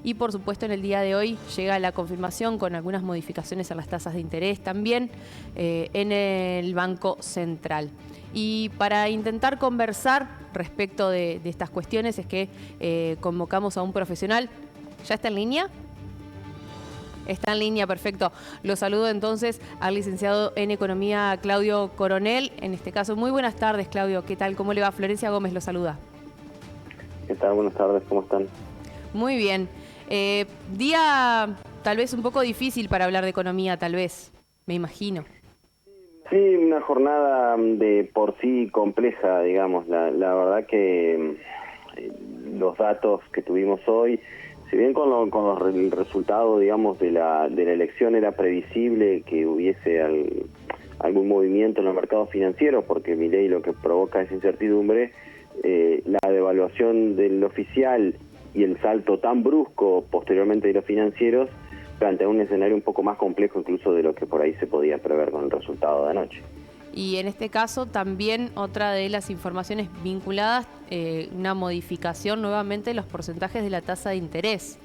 y por supuesto en el día de hoy llega la confirmación con algunas modificaciones a las tasas de interés también en el Banco Central. Y para intentar conversar respecto de estas cuestiones es que convocamos a un profesional. ¿Ya está en línea? Está en línea, perfecto. Lo saludo entonces al licenciado en Economía Claudio Coronel. En este caso, muy buenas tardes, Claudio. ¿Qué tal? ¿Cómo le va? Florencia Gómez lo saluda. ¿Qué tal? Buenas tardes, ¿cómo están? Muy bien. Día tal vez un poco difícil para hablar de economía, tal vez, me imagino. Sí, una jornada de por sí compleja, digamos. La verdad que los datos que tuvimos hoy, si bien el resultado, digamos, de la elección era previsible que hubiese algún movimiento en los mercados financieros, porque Milei lo que provoca es incertidumbre, la devaluación del oficial y el salto tan brusco posteriormente de los financieros plantea un escenario un poco más complejo incluso de lo que por ahí se podía prever con el resultado de anoche. Y en este caso también otra de las informaciones vinculadas, una modificación nuevamente de los porcentajes de la tasa de interés.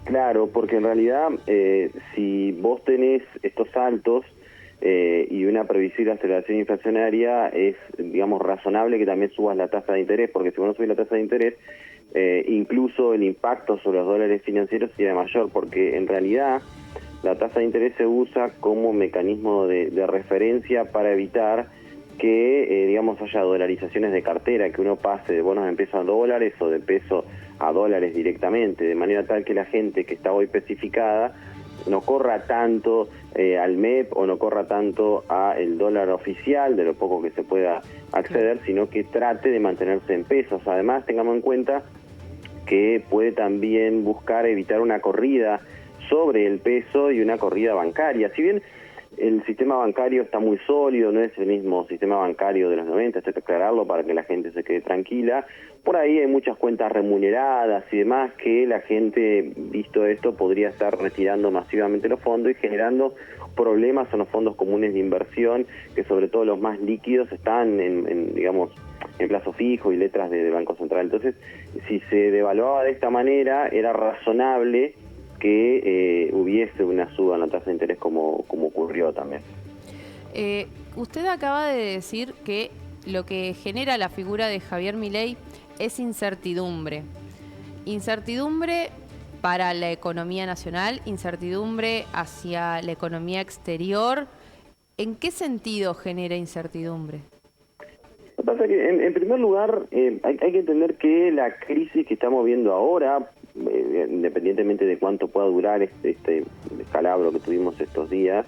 Claro, porque en realidad si vos tenés estos saltos y una previsible aceleración inflacionaria, es, digamos, razonable que también subas la tasa de interés, porque si vos no subís la tasa de interés, incluso el impacto sobre los dólares financieros sería mayor, porque en realidad la tasa de interés se usa como mecanismo de referencia para evitar que, digamos, haya dolarizaciones de cartera, que uno pase de bonos en peso a dólares o de peso a dólares directamente, de manera tal que la gente que está hoy especificada no corra tanto al MEP o no corra tanto a el dólar oficial, de lo poco que se pueda acceder, sino que trate de mantenerse en pesos. Además, tengamos en cuenta que puede también buscar evitar una corrida sobre el peso y una corrida bancaria. Si bien el sistema bancario está muy sólido, no es el mismo sistema bancario de los 90, esto hay que aclararlo para que la gente se quede tranquila, por ahí hay muchas cuentas remuneradas y demás que la gente, visto esto, podría estar retirando masivamente los fondos y generando problemas en los fondos comunes de inversión, que sobre todo los más líquidos están digamos, en plazo fijo y letras de Banco Central. Entonces, si se devaluaba de esta manera, era razonable que hubiese una suba en la tasa de interés como ocurrió también. Usted acaba de decir que lo que genera la figura de Javier Milei es incertidumbre. Incertidumbre para la economía nacional, incertidumbre hacia la economía exterior. ¿En qué sentido genera incertidumbre? Lo que pasa es que, en primer lugar, hay que entender que la crisis que estamos viendo ahora, independientemente de cuánto pueda durar este descalabro que tuvimos estos días,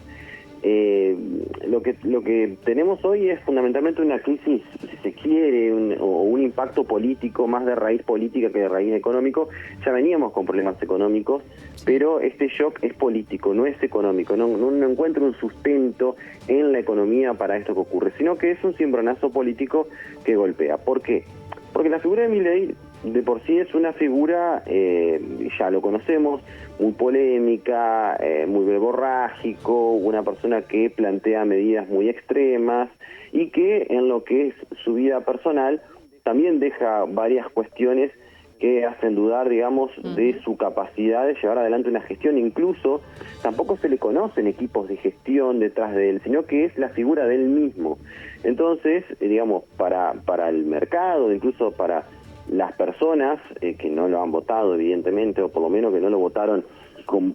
lo que tenemos hoy es fundamentalmente una crisis, si se quiere, un impacto político más de raíz política que de raíz económico. Ya veníamos con problemas económicos, pero este shock es político, no es económico. No encuentro un sustento en la economía para esto que ocurre, sino que es un cimbronazo político que golpea. ¿Por qué? Porque la figura de Milei de por sí es una figura, ya lo conocemos, muy polémica, muy verborrágico, una persona que plantea medidas muy extremas y que en lo que es su vida personal también deja varias cuestiones que hacen dudar, digamos, de su capacidad de llevar adelante una gestión. Incluso tampoco se le conocen equipos de gestión detrás de él, sino que es la figura de él mismo. Entonces, digamos, para el mercado, incluso para las personas que no lo han votado, evidentemente, o por lo menos que no lo votaron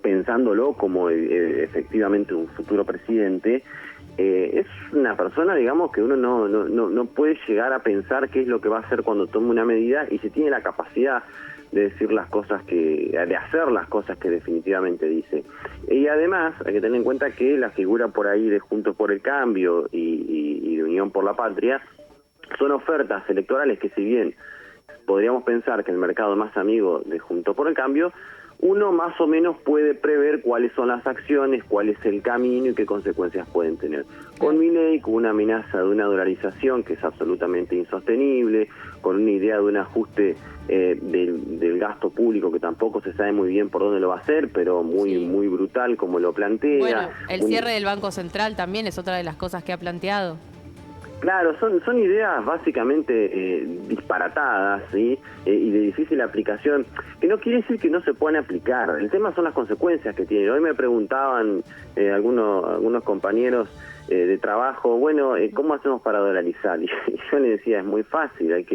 pensándolo como efectivamente un futuro presidente, es una persona, digamos, que uno no puede llegar a pensar qué es lo que va a hacer cuando tome una medida, y si tiene la capacidad de decir las cosas de hacer las cosas que definitivamente dice. Y además hay que tener en cuenta que la figura por ahí de Juntos por el Cambio y de Unión por la Patria son ofertas electorales que, si bien podríamos pensar que el mercado más amigo de Juntos por el Cambio, uno más o menos puede prever cuáles son las acciones, cuál es el camino y qué consecuencias pueden tener. Con Milei, con una amenaza de una dolarización que es absolutamente insostenible, con una idea de un ajuste del gasto público que tampoco se sabe muy bien por dónde lo va a hacer, pero muy brutal como lo plantea. Bueno, el cierre del Banco Central también es otra de las cosas que ha planteado. Claro, son ideas básicamente disparatadas, ¿sí? Y de difícil aplicación, que no quiere decir que no se puedan aplicar. El tema son las consecuencias que tienen. Hoy me preguntaban algunos compañeros de trabajo, bueno, ¿cómo hacemos para dolarizar? Y yo les decía, es muy fácil,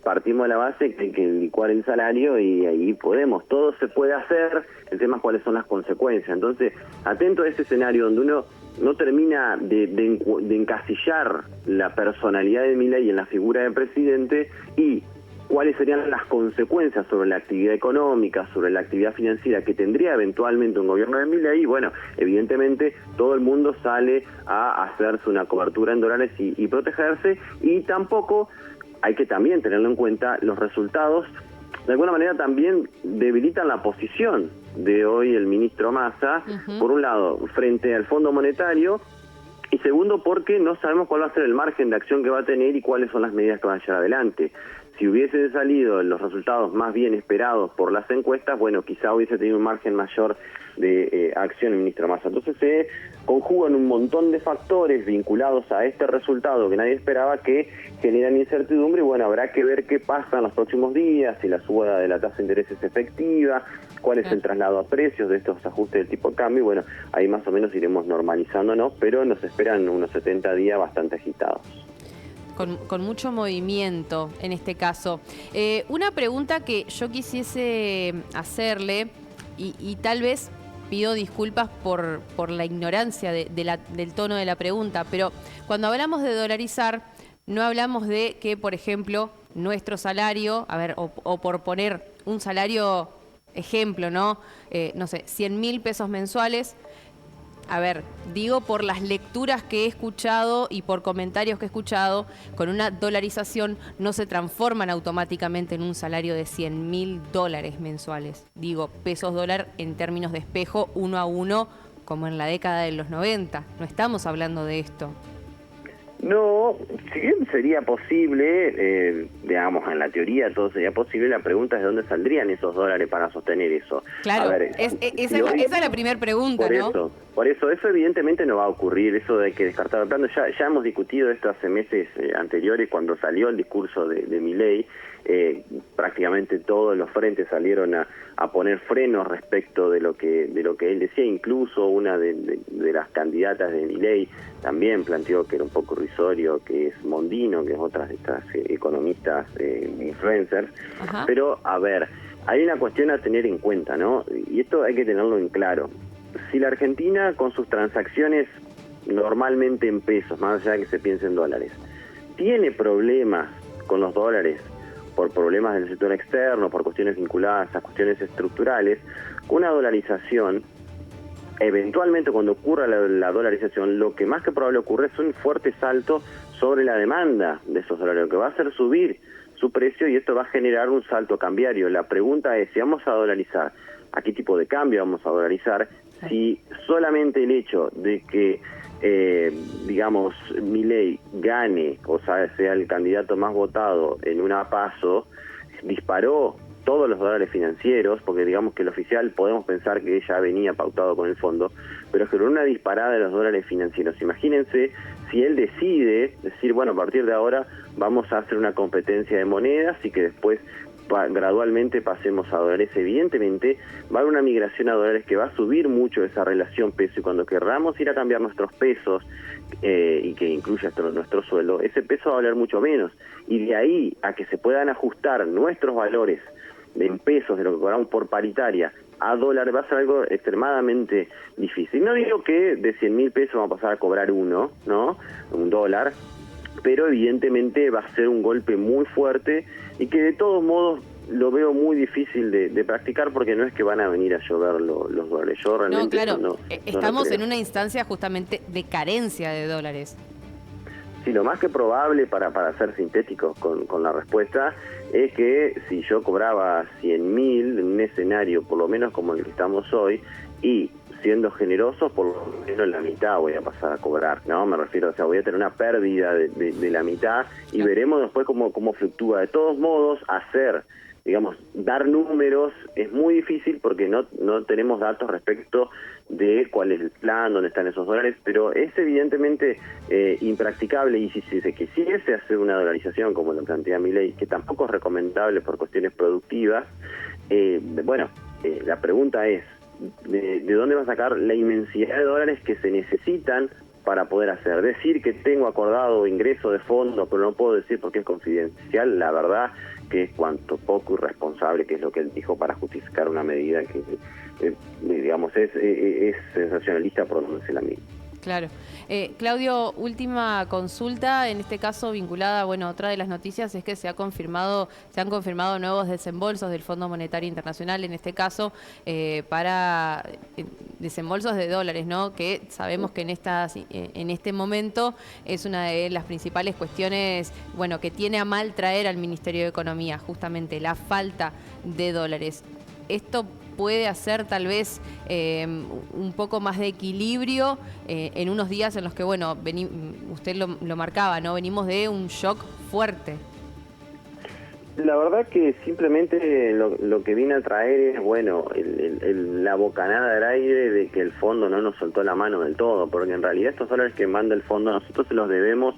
partimos de la base que hay que licuar el salario y ahí podemos, todo se puede hacer, el tema es cuáles son las consecuencias. Entonces, atento a ese escenario donde uno no termina de encasillar la personalidad de Milei en la figura del presidente y cuáles serían las consecuencias sobre la actividad económica, sobre la actividad financiera que tendría eventualmente un gobierno de Milei. Bueno, evidentemente todo el mundo sale a hacerse una cobertura en dólares y protegerse, y tampoco hay que también tenerlo en cuenta los resultados. De alguna manera también debilitan la posición de hoy el ministro Massa, por un lado, frente al Fondo Monetario, y segundo, porque no sabemos cuál va a ser el margen de acción que va a tener y cuáles son las medidas que van a llevar adelante. Si hubiesen salido los resultados más bien esperados por las encuestas, bueno, quizá hubiese tenido un margen mayor de acción el ministro Massa. Entonces se conjugan un montón de factores vinculados a este resultado que nadie esperaba, que generan incertidumbre, y bueno, habrá que ver qué pasa en los próximos días, si la suba de la tasa de interés es efectiva, cuál es el traslado a precios de estos ajustes del tipo de cambio, y bueno, ahí más o menos iremos normalizándonos, pero nos esperan unos 70 días bastante agitados. Con mucho movimiento en este caso. Una pregunta que yo quisiese hacerle, y tal vez pido disculpas por la ignorancia del tono de la pregunta, pero cuando hablamos de dolarizar, no hablamos de que, por ejemplo, nuestro salario, o por poner un salario ejemplo, ¿no? No sé, 100.000 pesos mensuales. Digo por las lecturas que he escuchado y por comentarios que he escuchado, con una dolarización no se transforman automáticamente en un salario de $100.000 mensuales. Digo, pesos dólar en términos de espejo, 1 a 1, como en la década de los 90. No estamos hablando de esto. No, si bien sería posible, digamos, en la teoría todo sería posible, la pregunta es de dónde saldrían esos dólares para sostener eso. Claro, esa es la primera pregunta, ¿no? Por eso evidentemente no va a ocurrir, eso de que descartar el plan. Ya hemos discutido esto hace meses anteriores, cuando salió el discurso de Milei. Prácticamente todos los frentes salieron a poner frenos respecto de lo que él decía. Incluso una de las candidatas de Milei también planteó que era un poco irrisorio, que es Mondino, que es otra de estas economistas influencers. Ajá. Pero hay una cuestión a tener en cuenta, ¿no? Y esto hay que tenerlo en claro. Si la Argentina, con sus transacciones normalmente en pesos, más allá de que se piense en dólares, tiene problemas con los dólares por problemas del sector externo, por cuestiones vinculadas a cuestiones estructurales, una dolarización, eventualmente cuando ocurra la dolarización, lo que más que probable ocurre es un fuerte salto sobre la demanda de esos dólares, lo que va a hacer subir su precio, y esto va a generar un salto cambiario. La pregunta es, si vamos a dolarizar, ¿a qué tipo de cambio vamos a dolarizar? Si solamente el hecho de que digamos, Milei gane, o sea el candidato más votado en una PASO, disparó todos los dólares financieros, porque digamos que el oficial podemos pensar que ya venía pautado con el fondo, pero generó una disparada de los dólares financieros. Imagínense si él decide decir, bueno, a partir de ahora vamos a hacer una competencia de monedas y que después gradualmente pasemos a dólares. Evidentemente va a haber una migración a dólares que va a subir mucho esa relación peso, y cuando querramos ir a cambiar nuestros pesos y que incluya nuestro sueldo, ese peso va a valer mucho menos, y de ahí a que se puedan ajustar nuestros valores en pesos de lo que cobramos por paritaria a dólar va a ser algo extremadamente difícil. No digo que de 100.000 pesos vamos a pasar a cobrar $1, un dólar, pero evidentemente va a ser un golpe muy fuerte, y que de todos modos lo veo muy difícil de practicar, porque no es que van a venir a llover los dólares. Yo realmente estamos en una instancia justamente de carencia de dólares. Sí, lo más que probable, para ser sintéticos con la respuesta, es que si yo cobraba 100.000 en un escenario por lo menos como el que estamos hoy, y siendo generosos, por lo menos la mitad voy a pasar a cobrar, ¿no? Me refiero, voy a tener una pérdida de la mitad, y veremos después cómo fluctúa. De todos modos, hacer digamos, dar números es muy difícil porque no tenemos datos respecto de cuál es el plan, dónde están esos dólares, pero es evidentemente impracticable, y si se quisiese hacer una dolarización como lo plantea Milei, que tampoco es recomendable por cuestiones productivas, la pregunta es, ¿de dónde va a sacar la inmensidad de dólares que se necesitan para poder hacer? Decir que tengo acordado ingreso de fondo, pero no puedo decir porque es confidencial, la verdad que es cuanto poco irresponsable, que es lo que él dijo para justificar una medida que, digamos, es sensacionalista por donde se la mira. Claro. Claudio, última consulta, en este caso vinculada, bueno, otra de las noticias es que se han confirmado nuevos desembolsos del Fondo Monetario Internacional, en este caso para desembolsos de dólares, ¿no? Que sabemos que en este momento es una de las principales cuestiones, bueno, que tiene a mal traer al Ministerio de Economía, justamente la falta de dólares. Esto puede hacer tal vez un poco más de equilibrio en unos días en los que, bueno, usted lo marcaba, ¿no? Venimos de un shock fuerte. La verdad que simplemente lo que viene a traer es, bueno, la bocanada del aire de que el fondo no nos soltó la mano del todo, porque en realidad estos dólares que manda el fondo nosotros se los debemos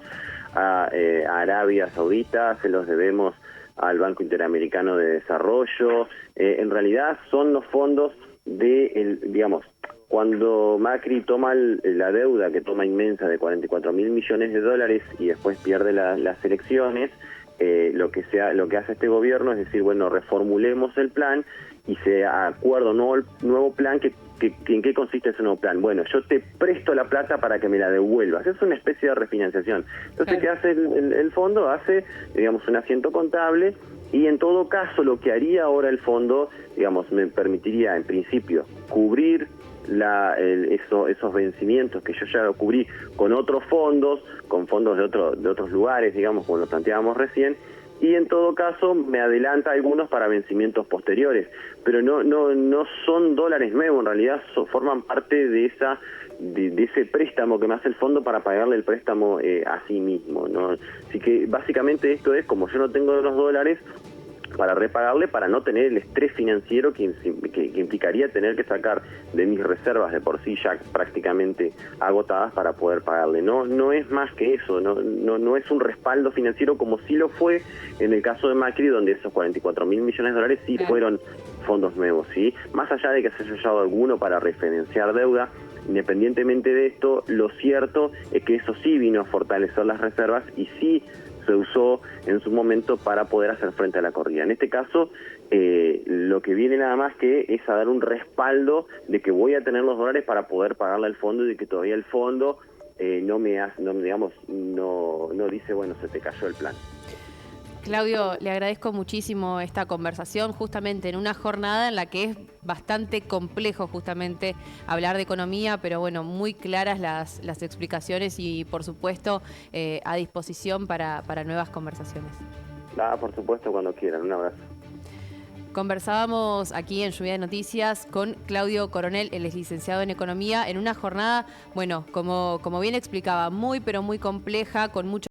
a Arabia Saudita, se los debemos al Banco Interamericano de Desarrollo. En realidad son los fondos digamos, cuando Macri toma la deuda que toma inmensa de 44 mil millones de dólares y después pierde las elecciones, lo que hace este gobierno es decir, bueno, reformulemos el plan y se acuerda un nuevo plan ¿en qué consiste ese nuevo plan? Bueno, yo te presto la plata para que me la devuelvas. Es una especie de refinanciación. Entonces, claro, ¿qué hace el fondo? Hace, digamos, un asiento contable, y en todo caso lo que haría ahora el fondo, digamos, me permitiría en principio cubrir esos vencimientos que yo ya lo cubrí con otros fondos, con fondos de otros lugares, digamos, como lo planteábamos recién, y en todo caso me adelanta algunos para vencimientos posteriores, pero no son dólares nuevos, en realidad forman parte de ese préstamo que me hace el fondo para pagarle el préstamo a sí mismo, ¿no? Así que básicamente esto es, como yo no tengo los dólares para repagarle, para no tener el estrés financiero que implicaría tener que sacar de mis reservas de por sí ya prácticamente agotadas para poder pagarle. No es más que eso, no es un respaldo financiero como sí lo fue en el caso de Macri, donde esos 44 mil millones de dólares sí fueron fondos nuevos, ¿sí? Más allá de que se haya usado alguno para referenciar deuda, independientemente de esto, lo cierto es que eso sí vino a fortalecer las reservas y sí se usó en su momento para poder hacer frente a la corrida. En este caso, lo que viene nada más que es a dar un respaldo de que voy a tener los dólares para poder pagarle al fondo, y de que todavía el fondo no dice, bueno, se te cayó el plan. Claudio, le agradezco muchísimo esta conversación, justamente en una jornada en la que es bastante complejo justamente hablar de economía, pero bueno, muy claras las explicaciones y por supuesto a disposición para nuevas conversaciones. Por supuesto, cuando quieran. Un abrazo. Conversábamos aquí en Lluvia de Noticias con Claudio Coronel, él es licenciado en Economía, en una jornada, bueno, como bien explicaba, muy pero muy compleja, con mucho